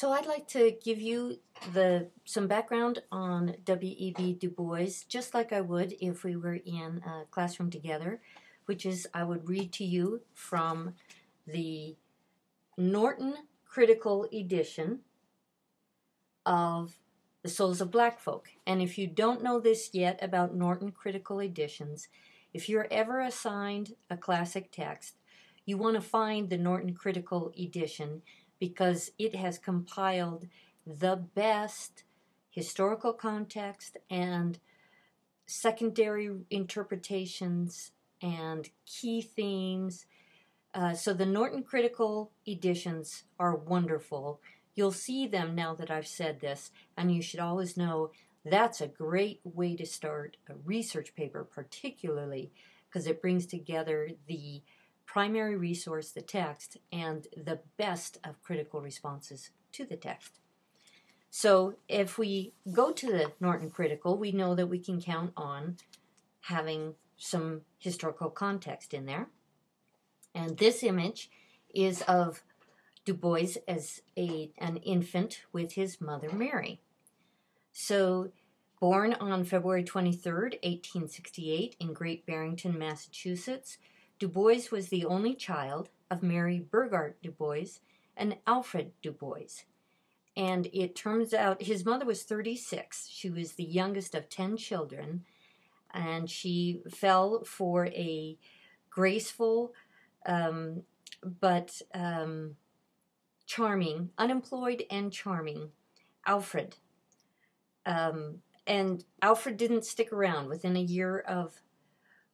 So I'd like to give you some background on W.E.B. Du Bois, just like I would if we were in a classroom together, which is I would read to you from the Norton Critical Edition of The Souls of Black Folk. And if you don't know this yet about Norton Critical Editions, if you're ever assigned a classic text, you want to find the Norton Critical Edition because it has compiled the best historical context and secondary interpretations and key themes. So the Norton Critical Editions are wonderful. You'll see them now that I've said this, and you should always know that's a great way to start a research paper, particularly because it brings together the primary resource, the text, and the best of critical responses to the text. So if we go to the Norton Critical, we know that we can count on having some historical context in there. And this image is of Du Bois as an infant with his mother Mary. So born on February 23rd, 1868 in Great Barrington, Massachusetts, Du Bois was the only child of Mary Burghardt Du Bois and Alfred Du Bois. And it turns out his mother was 36. She was the youngest of 10 children, and she fell for a graceful but charming, unemployed and charming Alfred. And Alfred didn't stick around. Within a year of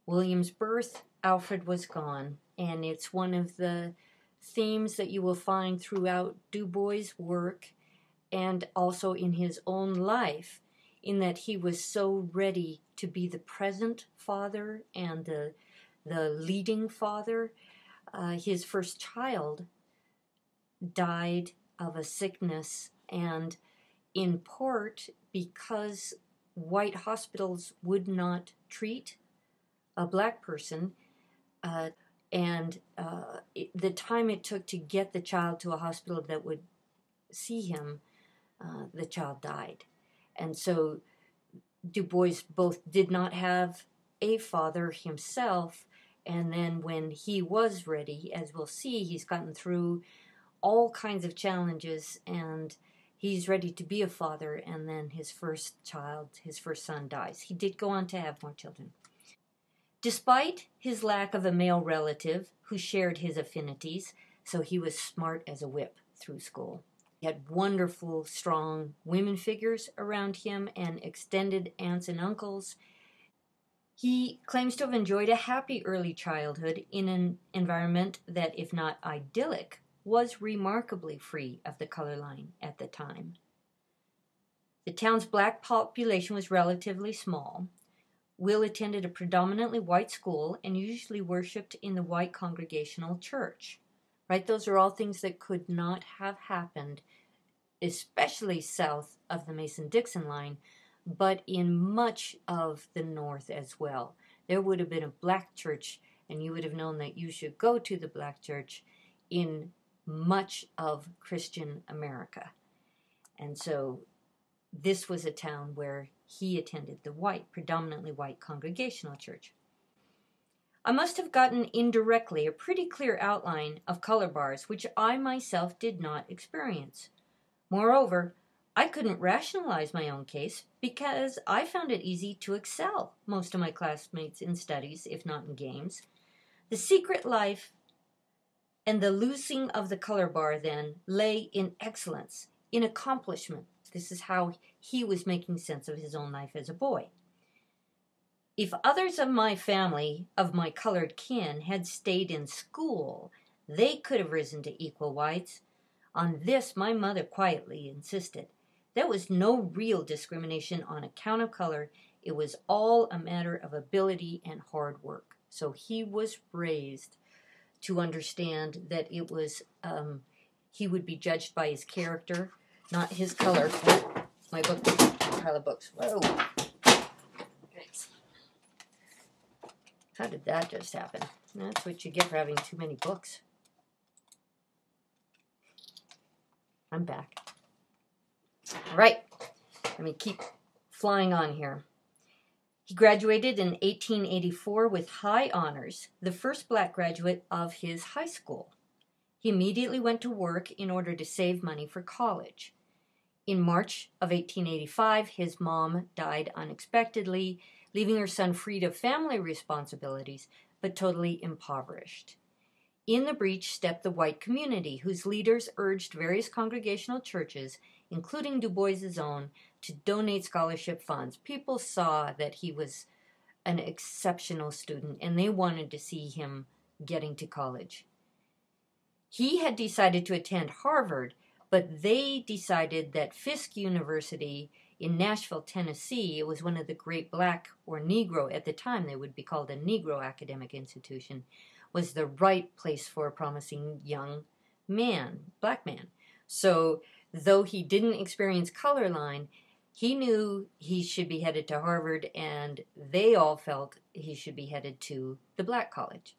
William's birth, Alfred was gone, and it's one of the themes that you will find throughout Du Bois' work and also in his own life, in that he was so ready to be the present father and the leading father. His first child died of a sickness, and in part because white hospitals would not treat a black person, the time it took to get the child to a hospital that would see him, the child died. And so Du Bois both did not have a father himself, and then when he was ready, as we'll see, he's gotten through all kinds of challenges, and he's ready to be a father, and then his first son dies. He did go on to have more children. Despite his lack of a male relative who shared his affinities, so he was smart as a whip through school. He had wonderful, strong women figures around him and extended aunts and uncles. He claims to have enjoyed a happy early childhood in an environment that, if not idyllic, was remarkably free of the color line at the time. The town's black population was relatively small. Will attended a predominantly white school and usually worshipped in the white Congregational Church. Right? Those are all things that could not have happened, especially south of the Mason-Dixon line, but in much of the North as well. There would have been a black church, and you would have known that you should go to the black church in much of Christian America. And so this was a town where he attended the predominantly white Congregational Church. I must have gotten indirectly a pretty clear outline of color bars, which I myself did not experience. Moreover, I couldn't rationalize my own case because I found it easy to excel most of my classmates in studies, if not in games. The secret life and the loosing of the color bar, then, lay in excellence, in accomplishment. This is how he was making sense of his own life as a boy. If others of my family, of my colored kin, had stayed in school, they could have risen to equal whites. On this my mother quietly insisted. There was no real discrimination on account of color. It was all a matter of ability and hard work. So he was raised to understand that it was he would be judged by his character, not his color. Oh, my book, pile of books. Whoa. Thanks. How did that just happen? That's what you get for having too many books. I'm back. All right, let me keep flying on here. He graduated in 1884 with high honors, the first black graduate of his high school. He immediately went to work in order to save money for college. In March of 1885, his mom died unexpectedly, leaving her son freed of family responsibilities, but totally impoverished. In the breach stepped the white community, whose leaders urged various congregational churches, including DuBois's own, to donate scholarship funds. People saw that he was an exceptional student, and they wanted to see him getting to college. He had decided to attend Harvard, but they decided that Fisk University in Nashville, Tennessee, it was one of the great black or Negro, at the time they would be called a Negro academic institution, was the right place for a promising young man, black man. So though he didn't experience color line, he knew he should be headed to Harvard, and they all felt he should be headed to the black college.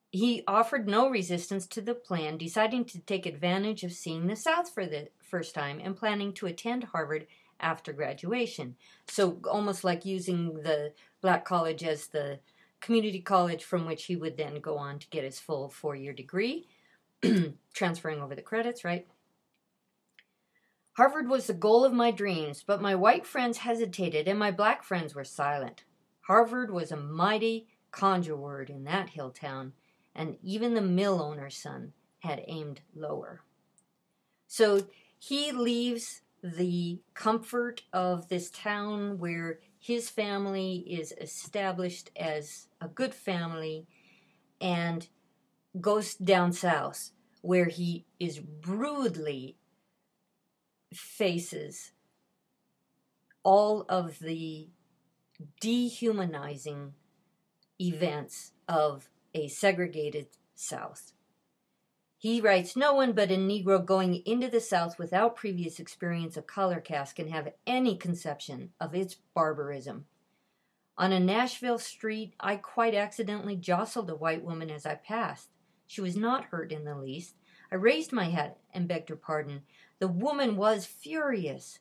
He offered no resistance to the plan, deciding to take advantage of seeing the South for the first time and planning to attend Harvard after graduation. So almost like using the black college as the community college from which he would then go on to get his full 4-year degree, transferring over the credits, right? Harvard was the goal of my dreams, but my white friends hesitated and my black friends were silent. Harvard was a mighty conjure word in that hill town, and even the mill owner's son had aimed lower. So he leaves the comfort of this town where his family is established as a good family and goes down south, where he is rudely faces all of the dehumanizing events of a segregated South. He writes, "No one but a Negro going into the South without previous experience of color cast can have any conception of its barbarism. On a Nashville street, I quite accidentally jostled a white woman as I passed. She was not hurt in the least. I raised my head and begged her pardon. The woman was furious.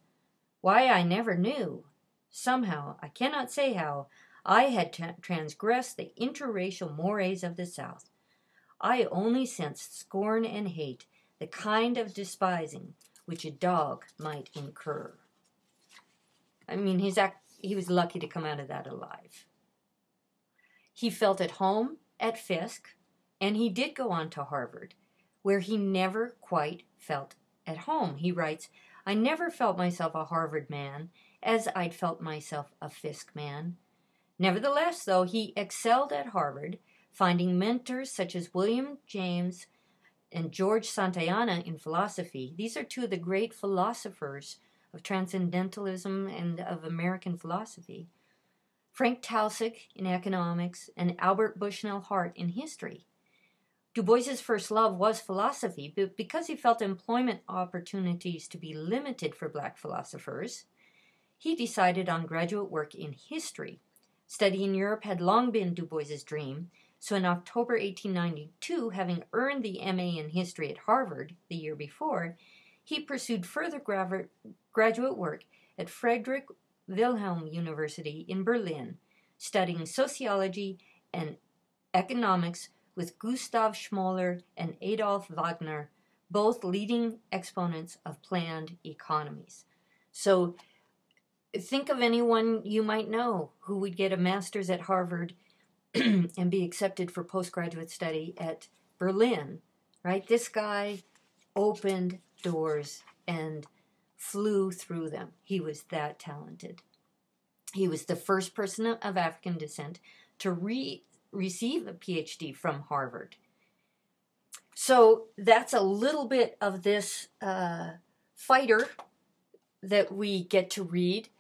Why, I never knew. Somehow, I cannot say how, I had transgressed the interracial mores of the South. I only sensed scorn and hate, the kind of despising which a dog might incur." I mean, he was lucky to come out of that alive. He felt at home at Fisk, and he did go on to Harvard, where he never quite felt at home. He writes, "I never felt myself a Harvard man as I'd felt myself a Fisk man. Nevertheless, though, he excelled at Harvard, finding mentors such as William James and George Santayana in philosophy. These are two of the great philosophers of transcendentalism and of American philosophy. Frank Tausig in economics, and Albert Bushnell Hart in history. DuBois's first love was philosophy, but because he felt employment opportunities to be limited for black philosophers, he decided on graduate work in history. Study in Europe had long been DuBois's dream, so in October 1892, having earned the M.A. in history at Harvard the year before, he pursued further graduate work at Friedrich Wilhelm University in Berlin, studying sociology and economics with Gustav Schmoller and Adolf Wagner, both leading exponents of planned economies. So think of anyone you might know who would get a master's at Harvard and be accepted for postgraduate study at Berlin, right? This guy opened doors and flew through them. He was that talented. He was the first person of African descent to receive a PhD from Harvard. So that's a little bit of this fighter that we get to read